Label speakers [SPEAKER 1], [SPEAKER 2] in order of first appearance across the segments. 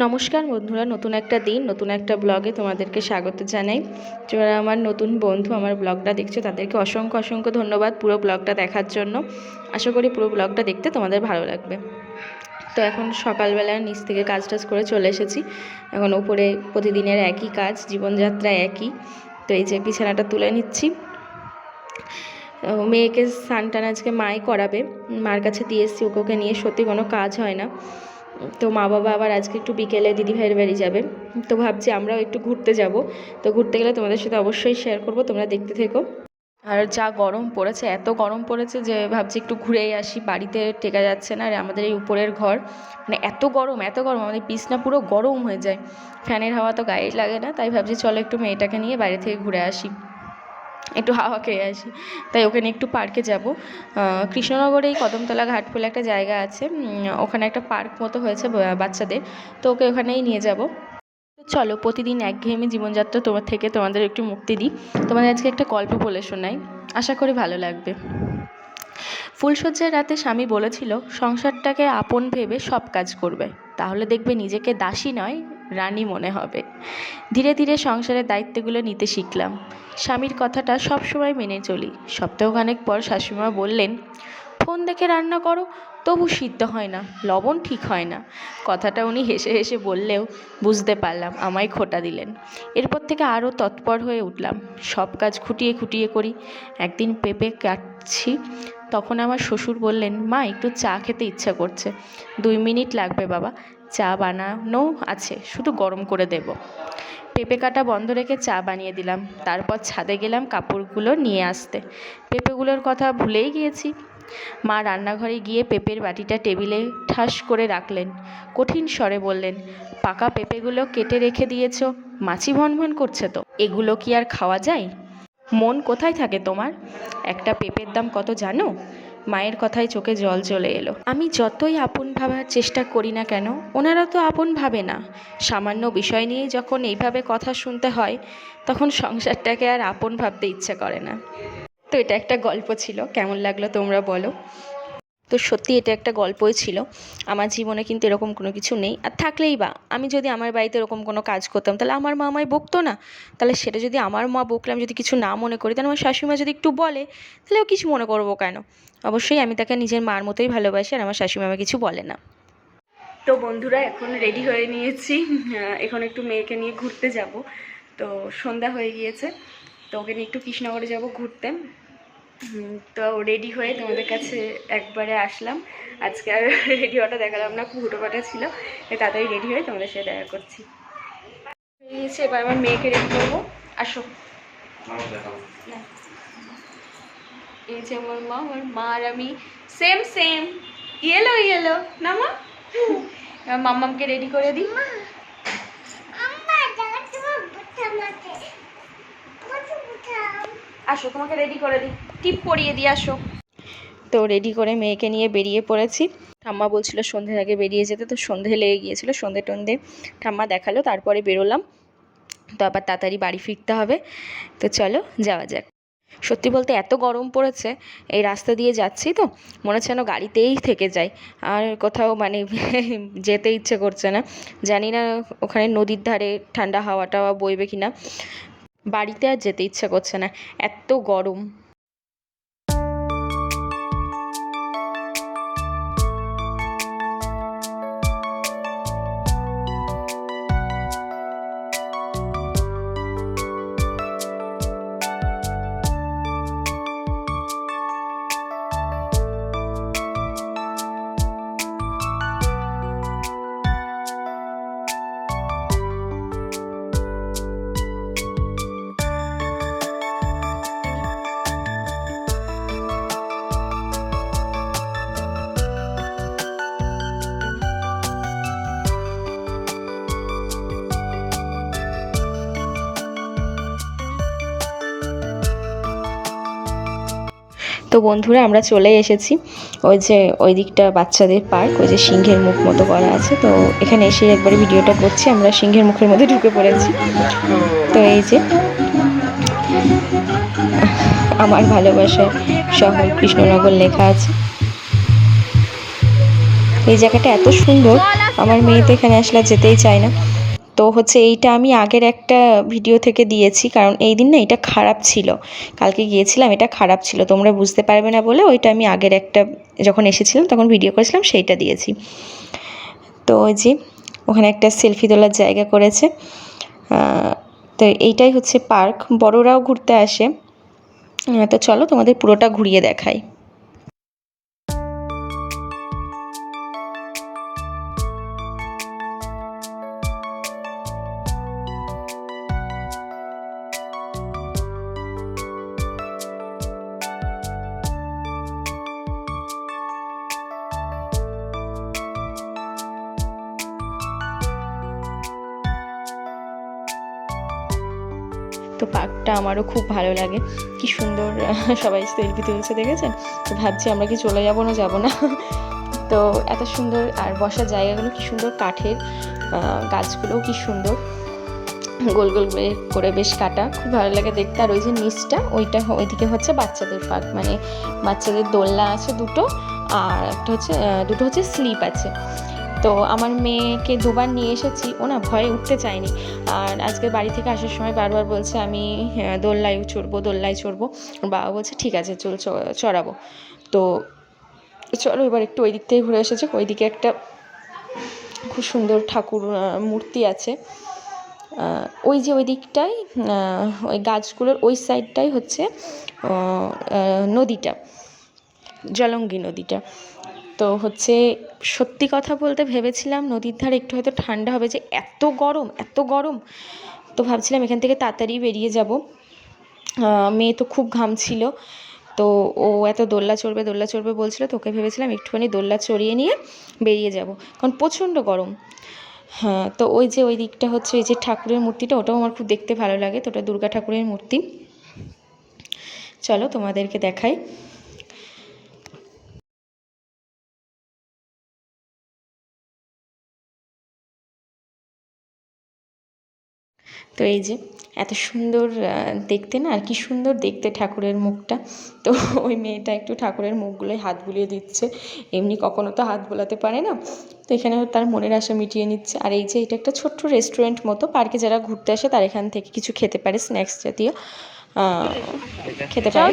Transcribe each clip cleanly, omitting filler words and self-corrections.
[SPEAKER 1] নমস্কার বন্ধুরা, নতুন একটা দিন নতুন একটা ব্লগে তোমাদেরকে স্বাগত জানাই। যারা আমার নতুন বন্ধু আমার ব্লগটা দেখছো তাদেরকে অসংখ্য অসংখ্য ধন্যবাদ পুরো ব্লগটা দেখার জন্য। আশা করি পুরো ব্লগটা দেখতে তোমাদের ভালো লাগবে। তো এখন সকালবেলা নিচ থেকে কাজ টাজ করে চলে এসেছি। এখন উপরে প্রতিদিনের একই কাজ, জীবনযাত্রা একই। তো এই যে বিছানাটা তুলে নিচ্ছি। মেয়েকে স্নান টান আজকে মাই করাবে, মার কাছে দিয়ে এসেছি। ওকে নিয়ে সত্যি কোনো কাজ হয় না। তো মা বাবা আবার আজকে একটু বিকেলে দিদিভাইয়ের বাড়ি যাবে, তো ভাবছি আমরাও একটু ঘুরতে যাব। তো ঘুরতে গেলে তোমাদের সাথে অবশ্যই শেয়ার করব, তোমরা দেখতে থেকো। আর যা গরম পড়েছে, এত গরম পড়েছে যে ভাবছি একটু ঘুরেই আসি, বাড়িতে টেকা যাচ্ছে না। আর আমাদের এই উপরের ঘর মানে এত গরম আমাদের বিছনা পুরো গরম হয়ে যায়, ফ্যানের হাওয়া তো গায়ে লাগে না। তাই ভাবছি চলো একটু মেয়েটাকে নিয়ে বাইরে থেকে ঘুরে আসি, একটু হাওয়া খেয়ে আসি। তাই ওকে নিয়ে একটু পার্কে যাব। কৃষ্ণনগরে এই কদমতলা ঘাট বলে একটা জায়গা আছে, ওখানে একটা পার্ক মতো হয়েছে বাচ্চাদের, তো ওকে ওখানেই নিয়ে যাব। চলো প্রতিদিন একঘেয়েমি জীবনযাত্রা তোমাদের একটু মুক্তি দিই। তোমাদের আজকে একটা গল্প বলে শোনাই, আশা করি ভালো লাগবে। ফুলশয্যার রাতে স্বামী বলেছিল সংসারটাকে আপন ভেবে সব কাজ করবে, তাহলে দেখবে নিজেকে দাসী নয় রানী মনে হবে। ধীরে ধীরে সংসারের দায়িত্বগুলো নিতে শিখলাম। স্বামীর কথাটা সবসময় মেনে চলি। সপ্তাহখানেক পর শাশুড়িমা বললেন, ফোন দেখে রান্না করো, তবু সিদ্ধ হয় না, লবণ ঠিক হয় না। কথাটা উনি হেসে হেসে বললেও বুঝতে পারলাম আমায় খোঁটা দিলেন। এরপর থেকে আরও তৎপর হয়ে উঠলাম, সব কাজ খুঁটিয়ে খুঁটিয়ে করি। একদিন পেঁপে কাটছি, তখন আমার শ্বশুর বললেন, মা একটু চা খেতে ইচ্ছা করছে। 2 মিনিট লাগবে বাবা, চা বানানো আছে, শুধু গরম করে দেব। পেঁপে কাটা বন্ধ রেখে চা বানিয়ে দিলাম। তারপর ছাদে গেলাম কাপড়গুলো নিয়ে আসতে। পেঁপেগুলোর কথা ভুলেই গিয়েছি। মা রান্নাঘরে গিয়ে পেঁপের বাটিটা টেবিলে ঠাস করে রাখলেন। কঠিন স্বরে বললেন, পাকা পেঁপেগুলো কেটে রেখে দিয়েছ, মাছি ভনভন করছে তো, এগুলো কি আর খাওয়া যায়? মন কোথায় থাকে তোমার? একটা পেঁপের দাম কত জানো? মায়ের কথায় চোখে জল চলে এলো। আমি যতই আপন ভাবার চেষ্টা করি না কেন, ওনারা তো আপন ভাবে না। সামান্য বিষয় নিয়েই যখন এইভাবে কথা শুনতে হয়, তখন সংসারটাকে আর আপন ভাবতে ইচ্ছে করে না। তো এটা একটা গল্প ছিল, কেমন লাগলো তোমরা বলো। তো সত্যি এটা একটা গল্পই ছিল। আমার জীবনে কিন্তু এরকম কোনো কিছু নেই, আর থাকলেই বা আমি যদি আমার বাড়িতে এরকম কোনো কাজ করতাম তাহলে আমার মা আমায় বকতো না? তাহলে সেটা যদি আমার মা বকলে আমি যদি কিছু না মনে করি, তাহলে আমার শাশুড়ি মা যদি একটু বলে তাহলে ও কিছু মনে করবো কেন? অবশ্যই আমি তাকে নিজের মার মতোই ভালোবাসি, আর আমার শাশুড়ি মা কিছু বলে না। তো বন্ধুরা এখন রেডি হয়ে নিয়েছি, এখন একটু মেয়েকে নিয়ে ঘুরতে যাব। তো সন্ধ্যা হয়ে গিয়েছে, তো ওকে নিয়ে একটু কৃষ্ণনগরে যাব ঘুরতে। তো রেডি হয়ে তোমাদের কাছে একবারে আসলাম। আজকে আর রেডি হওয়াটা দেখালাম না, খুব হুটোপাটা ছিল, তাড়াতাড়ি রেডি হয়ে তোমাদের সাথে দেখা করছি। বেরিয়েছে, এবার আমার মেয়েকে রেডি করবো। আসো না, এই যে আমার মা আর আমি সেম সেম ইয়েলো ইয়েলো না মা? মাম্মামকে রেডি করে দিই। আসো তোমাকে রেডি করে দিই, টিপ পরিয়ে দিই, আসো। তো রেডি করে মেয়েকে নিয়ে বেরিয়ে পড়েছি। ঠাম্মা বলছিল সন্ধ্যের আগে বেরিয়ে যেতে, তো সন্ধে লেগে গিয়েছিলো, সন্ধে টন্ধে ঠাম্মা দেখালো, তারপরে বেরোলাম। তো আবার তাড়াতাড়ি বাড়ি ফিরতে হবে। তো চলো যাওয়া যাক। সত্যি বলতে এত গরম পড়েছে, এই রাস্তা দিয়ে যাচ্ছি তো মনে হচ্ছে যেন গাড়িতেই থেকে যাই, আর কোথাও মানে যেতে ইচ্ছে করছে না। জানি না ওখানে নদীর ধারে ঠান্ডা হাওয়া টাওয়া বইবে কিনা, বাড়িতে আর যেতে ইচ্ছে করছে না, এত গরম। তো বন্ধুরা আমরা চলে এসেছি, ওই যে ওই দিকটা বাচ্চাদের পার্ক, ওই যে সিংহের মুখ মতো করা আছে। তো এখানে এসে একবারে ভিডিওটা করছি, আমরা সিংহের মুখের মধ্যে ঢুকে পড়েছি। তো এই যে আমার ভালোবাসার শহর কৃষ্ণনগর লেখা আছে। এই জায়গাটা এত সুন্দর, আমার মেয়ে তো এখানে আসলে যেতেই চায় না। তো হচ্ছে এইটা আমি আগের একটা ভিডিও থেকে দিয়েছি, কারণ এই দিন না এটা খারাপ ছিল, কালকে গিয়েছিলাম এটা খারাপ ছিল, তোমরা বুঝতে পারবে না বলে ওইটা আমি আগের একটা যখন এসেছিলাম তখন ভিডিও করেছিলাম সেইটা দিয়েছি। তো ওই যে ওখানে একটা সেলফি তোলার জায়গা করেছে। তো এইটাই হচ্ছে পার্ক, বড়রাও ঘুরতে আসে। তো চলো তোমাদের পুরোটা ঘুরিয়ে দেখাই। তো পার্কটা আমারও খুব ভালো লাগে, কি সুন্দর সবাই সেলফি তুলছে দেখেছেন। তো ভাবছি আমরা কি চলে যাবো না তো এত সুন্দর, আর বসার জায়গাগুলো কি সুন্দর, কাঠের গাছগুলোও কি সুন্দর, গোল গোল করে বেশ কাটা, খুব ভালো লাগে দেখতে। আর ওই যে নিচটা ওইদিকে হচ্ছে বাচ্চাদের পার্ক, মানে বাচ্চাদের দোলনা আছে দুটো, আর দুটো হচ্ছে স্লিপ আছে। তো আমার মেয়েকে দুবার নিয়ে এসেছি, ও না ভয়ে উঠতে চায়নি, আর আজকে বাড়ি থেকে আসার সময় বারবার বলছে আমি দোলনায় চড়বো। ওর বাবা বলছে ঠিক আছে চল চড়াবো। তো চলো এবার একটু ওই দিক থেকে ঘুরে এসেছে। ওইদিকে একটা খুব সুন্দর ঠাকুর মূর্তি আছে, ওই যে ওই দিকটাই, ওই গাছগুলোর ওই সাইডটাই হচ্ছে নদীটা, জলঙ্গি নদীটা। তো হচ্ছে সত্যি কথা বলতে ভেবেছিলাম নদীর ধারে একটু হয়তো ঠান্ডা হবে, যে এত গরম। তো ভাবছিলাম এখান থেকে তাড়াতাড়ি বেরিয়ে যাব, মেয়ে তো খুব ঘামছিল। তো ও এত দোল্লা চড়বে বলছিল, তো ওকে ভেবেছিলাম একটুখানি দোল্লা চড়িয়ে নিয়ে বেরিয়ে যাব, কারণ প্রচণ্ড গরম। হ্যাঁ, তো ওই যে ওই দিকটা হচ্ছে এই যে ঠাকুরের মূর্তিটা, ওটাও আমার খুব দেখতে ভালো লাগে। তো ওটা দুর্গা ঠাকুরের মূর্তি, চলো তোমাদেরকে দেখাই। তো এই যে এত সুন্দর দেখতে না, আর কি সুন্দর দেখতে ঠাকুরের মুখটা। তো ওই মেয়েটা একটু ঠাকুরের মুখগুলোয় হাত বুলিয়ে দিচ্ছে, এমনি কখনো তো হাত বোলাতে পারে না, তো এখানে তার মনের আশা মিটিয়ে নিচ্ছে। আর এই যে এটা একটা ছোট্ট রেস্টুরেন্ট মতো, পার্কে যারা ঘুরতে আসে তার এখান থেকে কিছু খেতে পারে, স্ন্যাক্স জাতীয় খেতে পারে।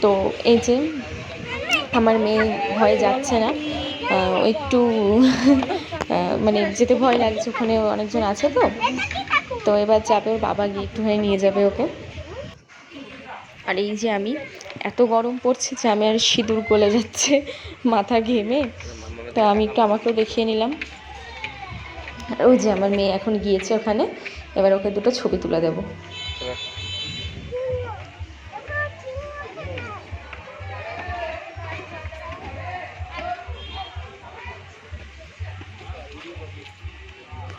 [SPEAKER 1] তো এই যে আমার মেয়ে ভয়ে যাচ্ছে না, একটু মানে যেতে ভয় লাগছে, ওখানে অনেকজন আছে। তো এবার যাবে, ওর বাবা গিয়ে একটুখানি নিয়ে যাবে ওকে। আর এই যে আমি, এত গরম পড়ছে যে আমি আর সিঁদুর গলে যাচ্ছে মাথা ঘেমে, তো আমি একটু আমাকেও দেখিয়ে নিলাম। ওই যে আমার মেয়ে এখন গিয়েছে ওখানে, এবার ওকে দুটো ছবি তুলে দেবো।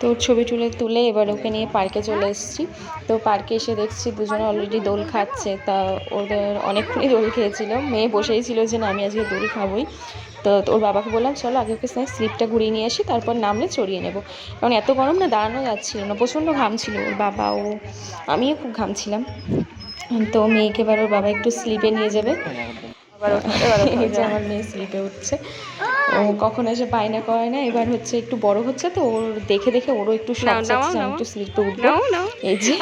[SPEAKER 1] তো ছবি তুলে এবার ওকে নিয়ে পার্কে চলে এসেছি। তো পার্কে এসে দেখছি দুজনে অলরেডি দোল খাচ্ছে, তা ওদের অনেকক্ষণই দোল খেয়েছিল, মেয়ে বসেই ছিল যে না আমি আজকে দোল খাবোই। তো ওর বাবাকে বললাম চলো আগে ওকে স্লিপটা ঘুরিয়ে নিয়ে আসি, তারপর নামলে চড়িয়ে নেবো, কারণ এত গরম না দাঁড়ানো যাচ্ছিল না, প্রচণ্ড ঘামছিল ওর বাবা, আমিও খুব ঘামছিলাম। তো মেয়েকে এবার ওর বাবা একটু স্লিপে নিয়ে যাবে। এই যে আমার মেয়ে স্লিপে উঠছে, ও কখনো এসে বায়না করে না, এবার হচ্ছে একটু বড় হচ্ছে, তো ওর দেখে ওরও একটু শখ যাচ্ছে আমি একটু স্লিপে উঠবো। এই যে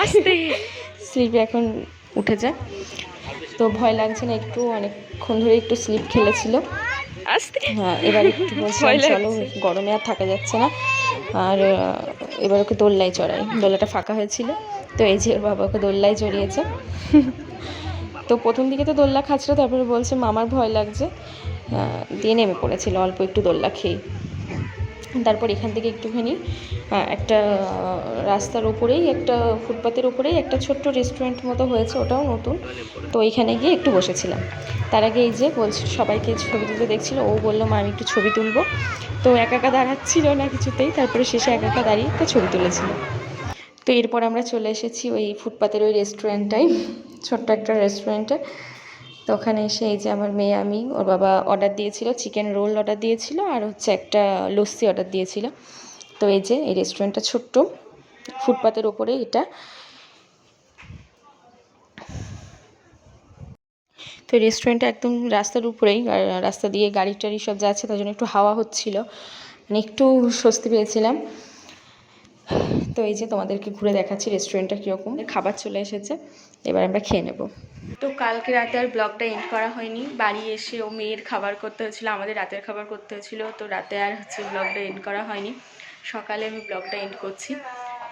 [SPEAKER 1] স্লিপে এখন উঠে যায়, তো ভয় লাগছে না একটু, অনেকক্ষণ ধরে একটু স্লিপ খেলেছিল। হ্যাঁ, এবার একটু বলছিলাম চলো, গরমে আর থাকা যাচ্ছে না, আর এবার ওকে দোল্লায় চড়াই, দোল্লাটা ফাঁকা হয়েছিল। তো এই যে ওর বাবা ওকে দোল্লায় চড়িয়েছে। তো প্রথম দিকে তো দোল্লা খাচ্ছিল, তারপরে বলছে মামার ভয় লাগছে, দিয়ে নেমে পড়েছিল অল্প একটু দোল্লা খেয়ে। তারপর এখান থেকে একটুখানি একটা রাস্তার ওপরেই, একটা ফুটপাতের ওপরেই একটা ছোট্ট রেস্টুরেন্ট মতো হয়েছে, ওটাও নতুন। তো এখানে গিয়ে একটু বসেছিলাম। তার আগে এই যে বলছি সবাইকে ছবি তুলতে দেখছিল, ও বললো মা আমি একটু ছবি তুলবো, তো একা দাঁড়াচ্ছিল না কিছুতেই, তারপরে শেষে একা দাঁড়িয়ে একটা ছবি তুলেছিল। তো এরপর আমরা চলে এসেছি ওই ফুটপাতের ওই রেস্টুরেন্টটাই, ছোট্ট একটা রেস্টুরেন্টে। তো ওখানে এসে এই যে আমার মেয়ে, আমি, ওর বাবা অর্ডার দিয়েছিল, চিকেন রোল অর্ডার দিয়েছিল, আর হচ্ছে একটা লস্যি অর্ডার দিয়েছিল। তো এই যে এই রেস্টুরেন্টটা ছোট্ট, ফুটপাতের ওপরে এটা। তো রেস্টুরেন্টটা একদম রাস্তার উপরেই, রাস্তা দিয়ে গাড়ি টাড়ি সব যাচ্ছে, তার জন্য একটু হাওয়া হচ্ছিল, মানে একটু স্বস্তি পেয়েছিলাম। তো এই যে তোমাদেরকে ঘুরে দেখাচ্ছি রেস্টুরেন্টটা কীরকম। খাবার চলে এসেছে, এবার আমরা খেয়ে নেব। তো কালকে রাতে আর ব্লগটা এন্ড করা হয়নি, বাড়ি এসে ও মেয়ের খাবার করতে হয়েছিলো, আমাদের রাতের খাবার করতে হয়েছিলো, তো রাতে আর ব্লগটা এন্ড করা হয়নি। সকালে আমি ব্লগটা এন্ড করছি।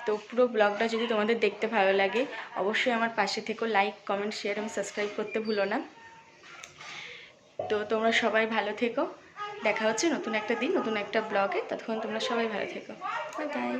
[SPEAKER 1] তো পুরো ব্লগটা যদি তোমাদের দেখতে ভালো লাগে অবশ্যই আমার পাশে থেকো, লাইক কমেন্ট শেয়ার এবং সাবস্ক্রাইব করতে ভুলো না। তো তোমরা সবাই ভালো থেকো, দেখা হচ্ছে নতুন একটা দিন নতুন একটা ব্লগে, ততক্ষণ তোমরা সবাই ভালো থেকো, বাই বাই।